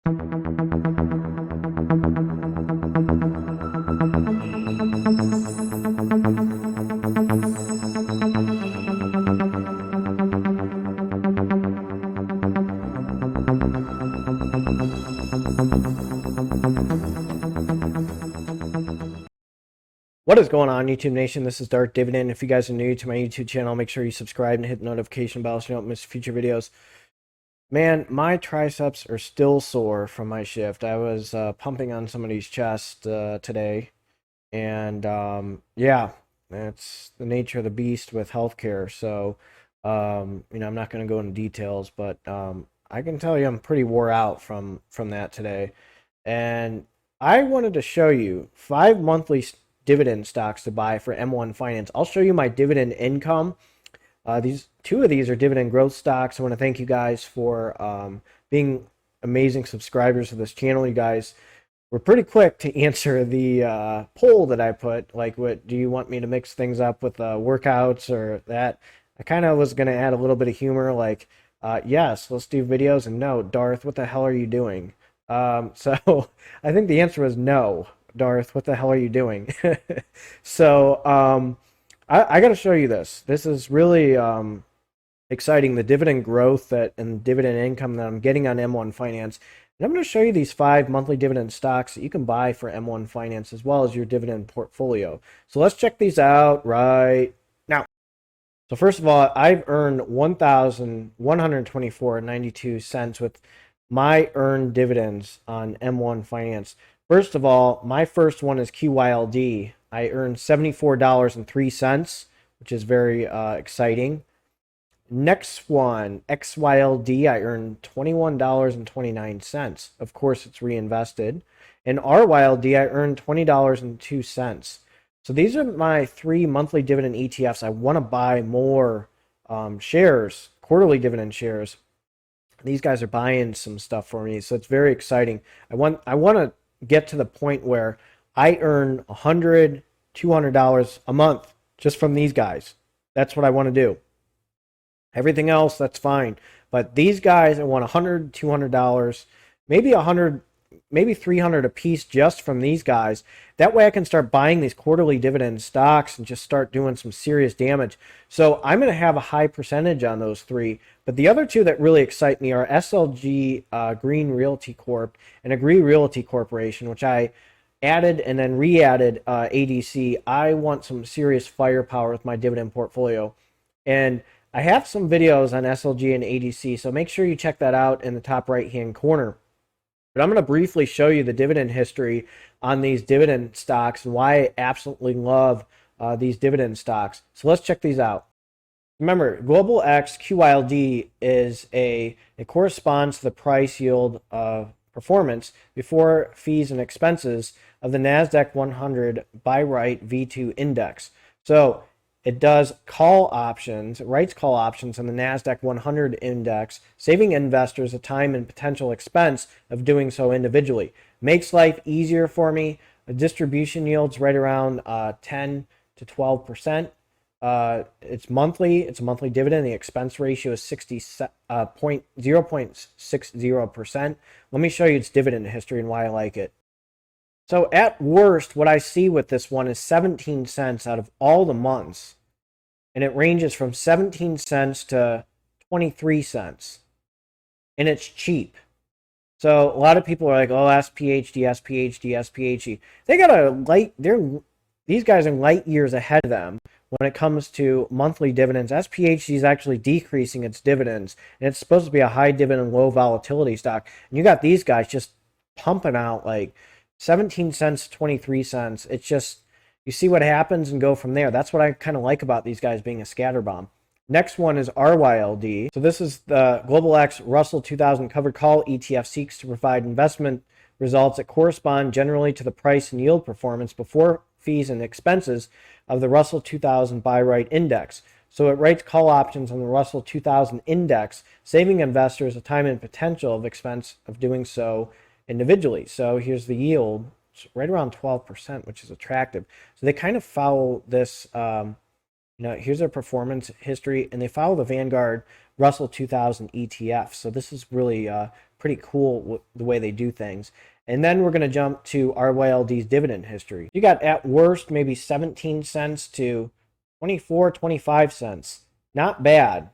What is going on, YouTube Nation? This is Darth Dividend. If you guys are new to my YouTube channel, make sure you subscribe and hit the notification bell so you don't miss future videos. Man, my triceps are still sore from my shift. I was pumping on somebody's chest today, and yeah, that's the nature of the beast with healthcare. So, I'm not going to go into details, but I can tell you I'm pretty wore out from that today. And I wanted to show you 5 monthly dividend stocks to buy for M1 Finance. I'll show you my dividend income. These two of these are dividend growth stocks. I want to thank you guys for being amazing subscribers to this channel. You guys were pretty quick to answer the poll that I put. Like, what do you want me to mix things up with workouts or that? I kind of was going to add a little bit of humor, like, yes, let's do videos, and no, Darth, what the hell are you doing? So I think the answer was no. Darth, what the hell are you doing? So I got to show you this. This is really exciting, the dividend growth and dividend income that I'm getting on M1 Finance. And I'm going to show you these 5 monthly dividend stocks that you can buy for M1 Finance as well as your dividend portfolio. So let's check these out right now. So first of all, I've earned $1,124.92 with my earned dividends on M1 Finance. First of all, my first one is qyld. I earned $74.03, which is very exciting. Next one, xyld, I earned $21.29. Of course, it's reinvested. And ryld, I earned $20.02. So these are my 3 monthly dividend ETFs. I want to buy more shares, quarterly dividend shares. These guys are buying some stuff for me, so it's very exciting. I want to get to the point where I earn $100, $200 a month just from these guys. That's what I want to do. Everything else, that's fine. But these guys, I want $100, $200, maybe $100, maybe $300 a piece just from these guys. That way I can start buying these quarterly dividend stocks and just start doing some serious damage. So I'm going to have a high percentage on those 3. But the other 2 that really excite me are SLG Green Realty Corp and Agree Realty Corporation, which I added and then re-added ADC. I want some serious firepower with my dividend portfolio. And I have some videos on SLG and ADC, so make sure you check that out in the top right-hand corner. But I'm going to briefly show you the dividend history on these dividend stocks and why I absolutely love these dividend stocks. So let's check these out. Remember, Global X qyld is it corresponds to the price yield performance before fees and expenses of the NASDAQ 100 by right V2 index. So it does call options, it writes call options on the NASDAQ 100 index, saving investors the time and potential expense of doing so individually. Makes life easier for me. The distribution yield's right around 10 to 12%. It's monthly. It's a monthly dividend. The expense ratio is 0.60%. Let me show you its dividend history and why I like it. So at worst, what I see with this one is 17 cents out of all the months. And it ranges from 17 cents to 23 cents. And it's cheap. So a lot of people are like, oh, SPHD, SPHD, SPHD. They got these guys are light years ahead of them when it comes to monthly dividends. SPHD is actually decreasing its dividends. And it's supposed to be a high dividend, low volatility stock. And you got these guys just pumping out like 17 cents, 23 cents. It's just, you see what happens and go from there. That's what I kind of like about these guys being a scatter bomb. Next one is RYLD. So this is the Global X Russell 2000 covered call ETF, seeks to provide investment results that correspond generally to the price and yield performance before fees and expenses of the Russell 2000 buy right index. So it writes call options on the Russell 2000 index, saving investors the time and potential of expense of doing so individually. So here's the yield. It's right around 12%, which is attractive. So they kind of follow this, here's their performance history, and they follow the Vanguard Russell 2000 ETF. So this is really pretty cool the way they do things. And then we're going to jump to RYLD's dividend history. You got at worst maybe 17 cents to 24, 25 cents. Not bad.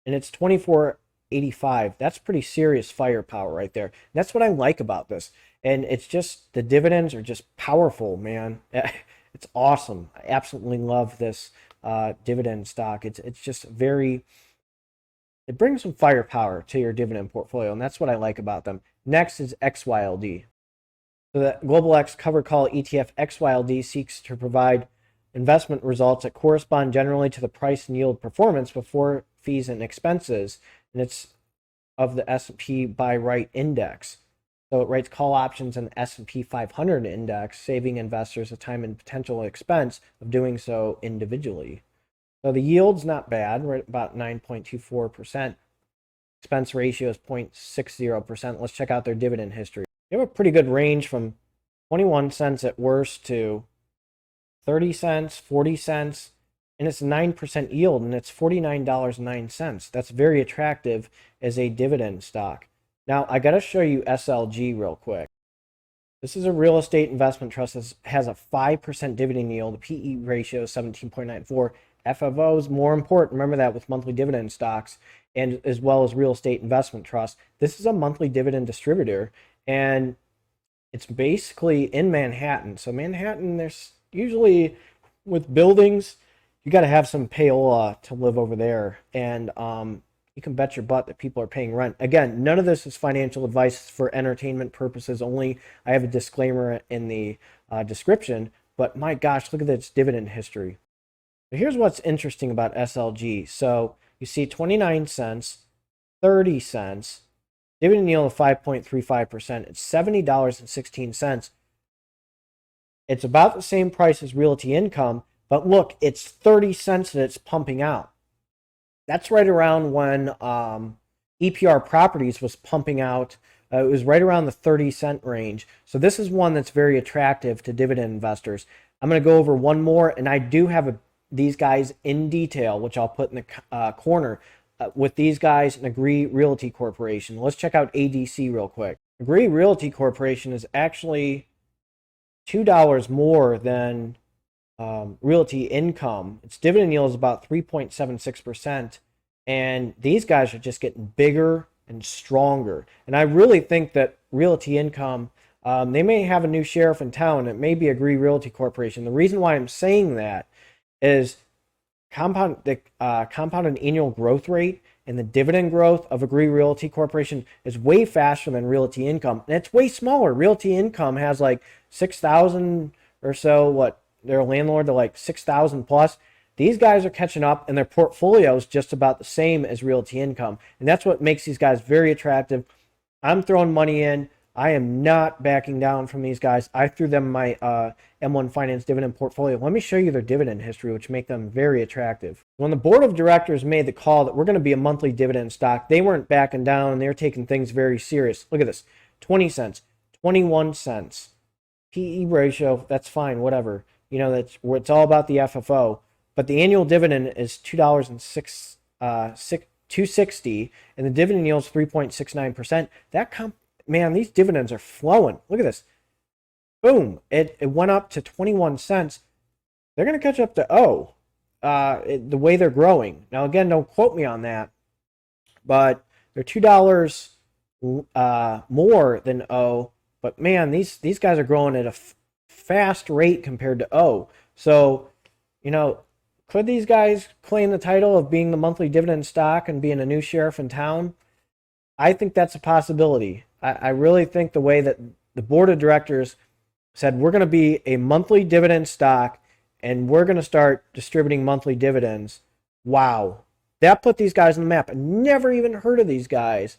And it's 24.85. That's pretty serious firepower right there. That's what I like about this. And it's just the dividends are just powerful, man. It's awesome. I absolutely love this dividend stock. It's just very, it brings some firepower to your dividend portfolio, and that's what I like about them. Next is xyld. So the Global X Covered Call ETF xyld seeks to provide investment results that correspond generally to the price and yield performance before fees and expenses, and it's of the S&P by right index. So it writes call options in the S&P 500 index, saving investors the time and potential expense of doing so individually. So the yield's not bad, right about 9.24%. Expense ratio is 0.60%. Let's check out their dividend history. They have a pretty good range from 21 cents at worst to 30 cents, 40 cents, and it's 9% yield, and it's $49.09. That's very attractive as a dividend stock. Now, I got to show you SLG real quick. This is a real estate investment trust that has a 5% dividend yield. The PE ratio is 17.94. FFO is more important. Remember that with monthly dividend stocks and as well as real estate investment trust. This is a monthly dividend distributor, and it's basically in Manhattan. So Manhattan, there's usually with buildings, you got to have some payola to live over there. And you can bet your butt that people are paying rent. Again, none of this is financial advice for entertainment purposes only. I have a disclaimer in the description, but my gosh, look at its dividend history. So here's what's interesting about SLG. So you see 29 cents, 30 cents, dividend yield of 5.35%. It's $70.16. It's about the same price as Realty Income, but look, it's 30 cents that it's pumping out. That's right around when EPR Properties was pumping out. It was right around the 30-cent range. So this is one that's very attractive to dividend investors. I'm going to go over one more, and I do have these guys in detail, which I'll put in the corner with these guys and Agree Realty Corporation. Let's check out ADC real quick. Agree Realty Corporation is actually $2 more than Realty Income. Its dividend yield is about 3.76%, and these guys are just getting bigger and stronger. And I really think that Realty Income, they may have a new sheriff in town. It may be Agree Realty Corporation. The reason why I'm saying that is compounded annual growth rate and the dividend growth of Agree Realty Corporation is way faster than Realty Income, and it's way smaller. Realty Income has like 6,000 or so, they're a landlord to like 6,000 plus. These guys are catching up, and their portfolio is just about the same as Realty Income, and that's what makes these guys very attractive. I'm throwing money in. I am not backing down from these guys. I threw them my M1 Finance dividend portfolio. Let me show you their dividend history, which make them very attractive. When the board of directors made the call that we're going to be a monthly dividend stock, they weren't backing down. They were taking things very serious. Look at this, 20 cents, 21 cents. PE ratio, that's fine, whatever. You know, that's where it's all about the FFO. But the annual dividend is $2.60, and the dividend yield is 3.69%. Man, these dividends are flowing. Look at this. Boom. It went up to 21 cents. They're going to catch up to the way they're growing. Now, again, don't quote me on that, but they're $2 more than O. But man, these guys are growing at a fast rate compared to O. So, you know, could these guys claim the title of being the monthly dividend stock and being a new sheriff in town? I think that's a possibility. I really think the way that the board of directors said we're going to be a monthly dividend stock and we're going to start distributing monthly dividends. Wow. That put these guys on the map. I never even heard of these guys.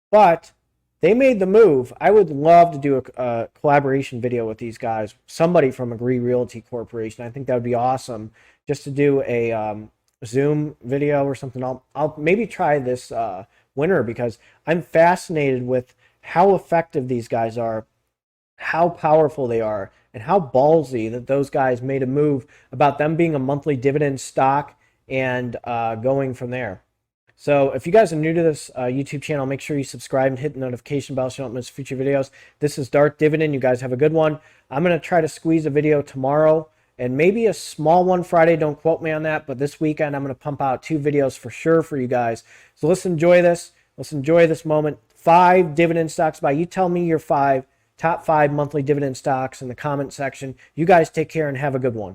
But they made the move. I would love to do a collaboration video with these guys. Somebody from Agree Realty Corporation. I think that would be awesome. Just to do a Zoom video or something. I'll maybe try this winter because I'm fascinated with how effective these guys are, how powerful they are, and how ballsy that those guys made a move about them being a monthly dividend stock and going from there. So if you guys are new to this YouTube channel, make sure you subscribe and hit the notification bell so you don't miss future videos. This is Darth Dividend. You guys have a good one. I'm going to try to squeeze a video tomorrow and maybe a small one Friday. Don't quote me on that. But this weekend, I'm going to pump out 2 videos for sure for you guys. So let's enjoy this. Let's enjoy this moment. 5 dividend stocks buy. You tell me your top 5 monthly dividend stocks in the comment section. You guys take care and have a good one.